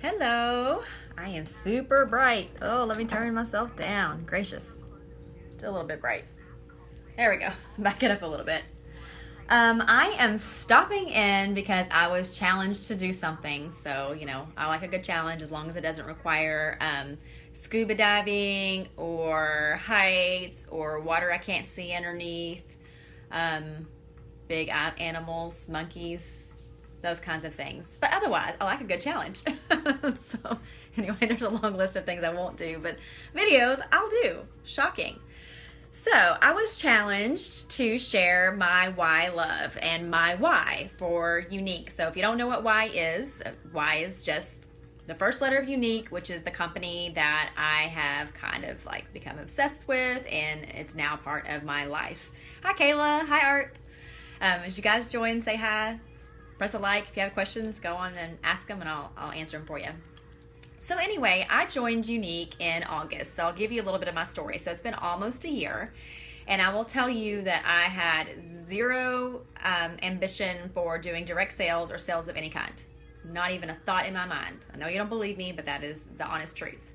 Hello, I am super bright. Oh, let me turn myself down. Gracious. Still a little bit bright. There we go. Back it up a little bit. I am stopping in because I was challenged to do something. So, I like a good challenge as long as it doesn't require scuba diving or heights or water I can't see underneath, big animals, monkeys, those kinds of things. But otherwise, I like a good challenge. So anyway, there's a long list of things I won't do, but videos I'll do. Shocking. So I was challenged to share my why love and my why for unique. So if you don't know what why is just the first letter of unique, which is the company that I have kind of like become obsessed with, and it's now part of my life. Hi Kayla, hi Art. As you guys join, say hi, press a like. If you have questions, go on and ask them and I'll answer them for you. So anyway, I joined Unique in August, so I'll give you a little bit of my story. So it's been almost a year, and I will tell you that I had zero ambition for doing direct sales or sales of any kind. Not even a thought in my mind. I know you don't believe me, but that is the honest truth.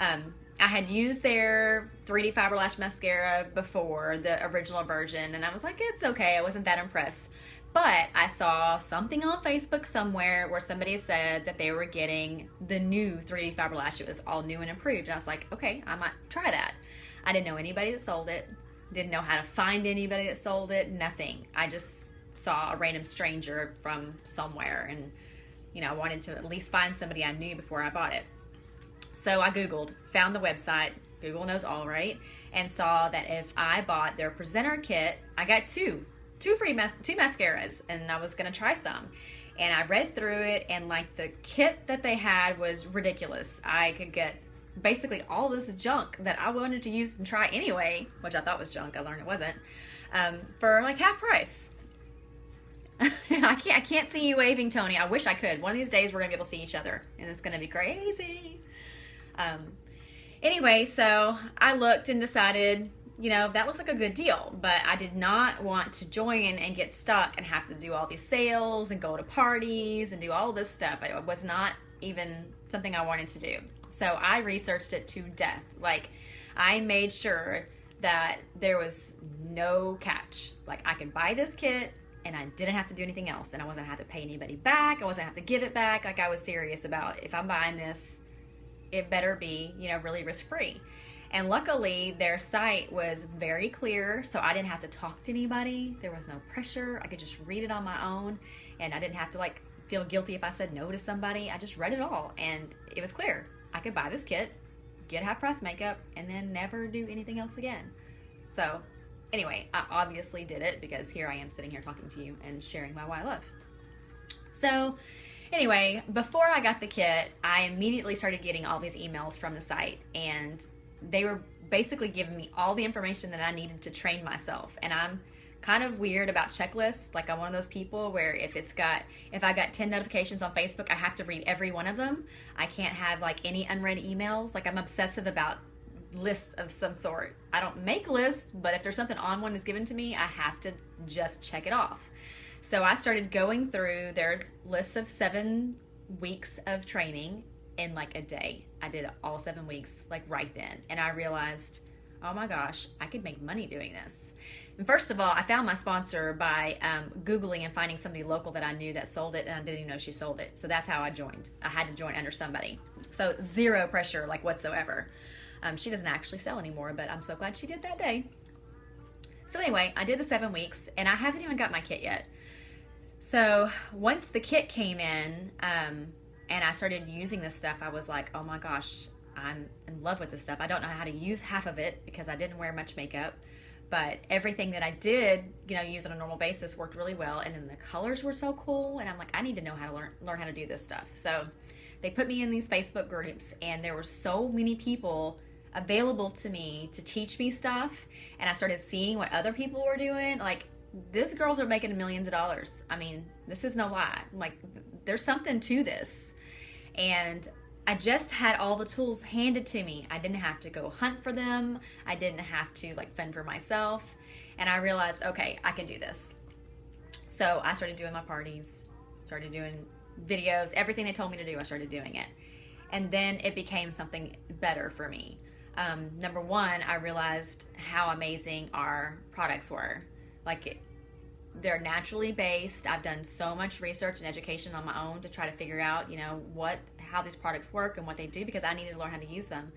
I had used their 3D Fiber Lash Mascara before, the original version, and I was like, it's okay. I wasn't that impressed. But I saw something on Facebook somewhere where somebody had said that they were getting the new 3D Fiber Lash. It was all new and improved. And I was like, okay, I might try that. I didn't know anybody that sold it. Didn't know how to find anybody that sold it. Nothing. I just saw a random stranger from somewhere. And, I wanted to at least find somebody I knew before I bought it. So I Googled, found the website. Google knows all, right? And saw that if I bought their presenter kit, I got two mascaras, and I was gonna try some. And I read through it, and like the kit that they had was ridiculous. I could get basically all this junk that I wanted to use and try anyway, which I thought was junk. I learned it wasn't, for like half price. I can't see you waving, Tony. I wish I could. One of these days we're gonna be able to see each other, and it's gonna be crazy. Anyway, so I looked and decided, that looks like a good deal, but I did not want to join and get stuck and have to do all these sales and go to parties and do all this stuff. It was not even something I wanted to do. So I researched it to death. Like, I made sure that there was no catch. Like, I could buy this kit and I didn't have to do anything else, and I wasn't have to pay anybody back. I wasn't have to give it back. Like, I was serious about, if I'm buying this, it better be, really risk-free. And luckily, their site was very clear, so I didn't have to talk to anybody. There was no pressure. I could just read it on my own, and I didn't have to feel guilty if I said no to somebody. I just read it all, and it was clear. I could buy this kit, get half-price makeup, and then never do anything else again. So anyway, I obviously did it because here I am sitting here talking to you and sharing my why love. So anyway, before I got the kit, I immediately started getting all these emails from the site, and they were basically giving me all the information that I needed to train myself. And I'm kind of weird about checklists. Like, I'm one of those people where if I got 10 notifications on Facebook, I have to read every one of them. I can't have any unread emails. Like, I'm obsessive about lists of some sort. I don't make lists, but if there's something on one that's given to me, I have to just check it off. So I started going through their lists of 7 weeks of training in a day. I did it all 7 weeks, right then. And I realized, oh my gosh, I could make money doing this. And first of all, I found my sponsor by Googling and finding somebody local that I knew that sold it, and I didn't even know she sold it. So that's how I joined. I had to join under somebody. So zero pressure, whatsoever. She doesn't actually sell anymore, but I'm so glad she did that day. So anyway, I did the 7 weeks, and I haven't even got my kit yet. So once the kit came in, and I started using this stuff, I was like, oh my gosh, I'm in love with this stuff. I don't know how to use half of it because I didn't wear much makeup, but everything that I did, use on a normal basis worked really well. And then the colors were so cool, and I'm like, I need to know how to learn how to do this stuff. So they put me in these Facebook groups, and there were so many people available to me to teach me stuff. And I started seeing what other people were doing. These girls are making millions of dollars. I mean, this is no lie. There's something to this. And I just had all the tools handed to me. I didn't have to go hunt for them. I didn't have to fend for myself. And I realized, okay, I can do this. So I started doing my parties, started doing videos, everything they told me to do, I started doing it. And then it became something better for me. Number one, I realized how amazing our products were. Like, they're naturally based. I've done so much research and education on my own to try to figure out, you know, how these products work and what they do, because I needed to learn how to use them.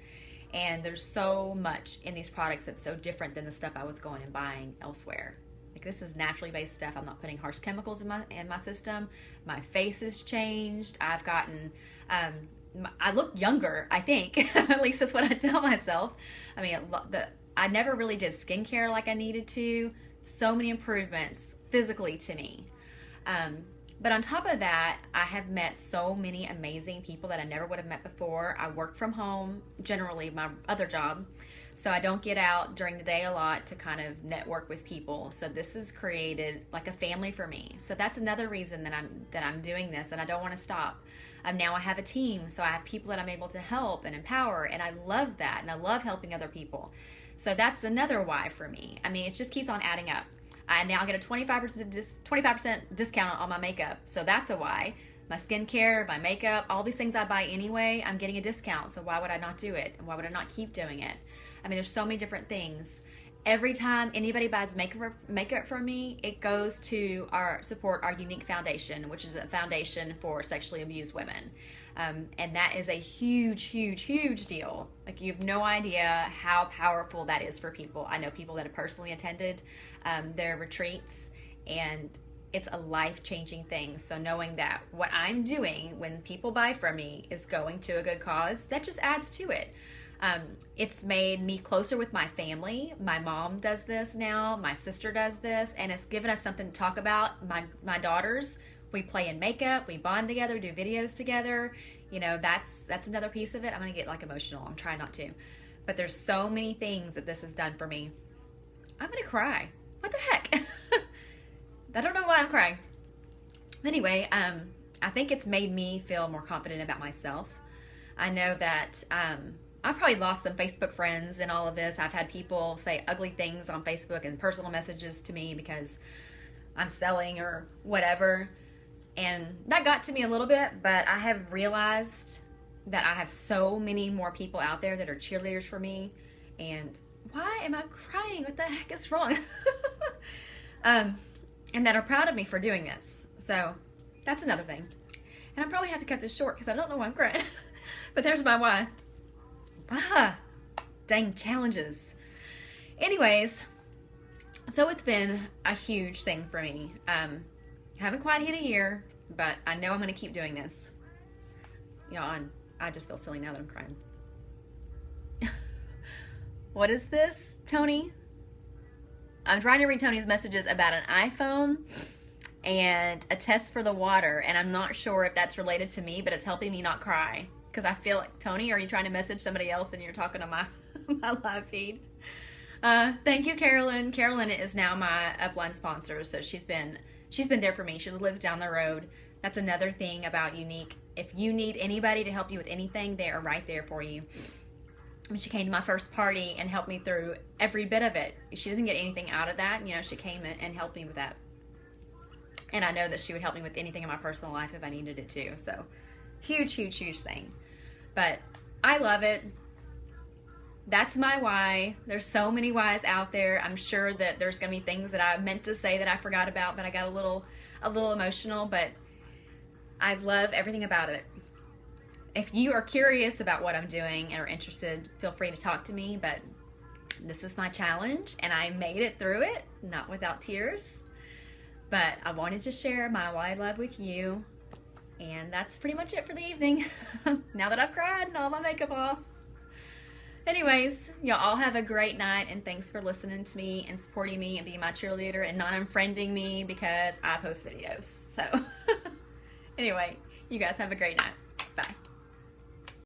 And there's so much in these products that's so different than the stuff I was going and buying elsewhere. Like, this is naturally based stuff. I'm not putting harsh chemicals in my system. My face has changed. I've gotten, I look younger, I think. At least that's what I tell myself. I mean, I never really did skincare like I needed to. So many improvements physically to me. But on top of that, I have met so many amazing people that I never would have met before. I work from home, generally my other job, so I don't get out during the day a lot to kind of network with people. So this has created like a family for me. So that's another reason that I'm doing this, and I don't want to stop. Now I have a team, so I have people that I'm able to help and empower, and I love that, and I love helping other people. So that's another why for me. I mean, it just keeps on adding up. I now get a 25% discount on my makeup, so that's a why. My skincare, my makeup, all these things I buy anyway, I'm getting a discount, so why would I not do it? And why would I not keep doing it? I mean, there's so many different things. Every time anybody buys makeup from me, it goes to support our unique foundation, which is a foundation for sexually abused women. And that is a huge, huge, huge deal. Like, you have no idea how powerful that is for people. I know people that have personally attended their retreats, and it's a life-changing thing. So knowing that what I'm doing when people buy from me is going to a good cause, that just adds to it. It's made me closer with my family. My mom does this now. My sister does this, and it's given us something to talk about. My daughters, we play in makeup, we bond together, do videos together. You know, that's another piece of it. I'm gonna get like emotional. I'm trying not to, but there's so many things that this has done for me. I'm gonna cry. What the heck? I don't know why I'm crying. Anyway, I think it's made me feel more confident about myself. I know that I've probably lost some Facebook friends in all of this. I've had people say ugly things on Facebook and personal messages to me because I'm selling or whatever. And that got to me a little bit, but I have realized that I have so many more people out there that are cheerleaders for me. And why am I crying? What the heck is wrong? And that are proud of me for doing this. So that's another thing. And I probably have to cut this short because I don't know why I'm crying. But there's my why. Dang challenges. Anyways, so it's been a huge thing for me. Haven't quite hit a year, but I know I'm going to keep doing this. Y'all, I just feel silly now that I'm crying. What is this, Tony? I'm trying to read Tony's messages about an iPhone and a test for the water, and I'm not sure if that's related to me, but it's helping me not cry. Because I feel like, Tony, are you trying to message somebody else and you're talking to my live feed? Thank you, Carolyn. Carolyn is now my upline sponsor, so she's been there for me. She lives down the road. That's another thing about Unique. If you need anybody to help you with anything, they are right there for you. I mean, she came to my first party and helped me through every bit of it. She doesn't get anything out of that. You know, she came in and helped me with that. And I know that she would help me with anything in my personal life if I needed it too. So huge, huge, huge thing. But I love it. That's my why. There's so many whys out there. I'm sure that there's gonna be things that I meant to say that I forgot about, but I got a little emotional, but I love everything about it. If you are curious about what I'm doing and are interested, feel free to talk to me, but this is my challenge and I made it through it, not without tears. But I wanted to share my why love with you, and that's pretty much it for the evening. Now that I've cried and all my makeup off. Anyways, y'all all have a great night, and thanks for listening to me and supporting me and being my cheerleader and not unfriending me because I post videos. So anyway, you guys have a great night. Bye.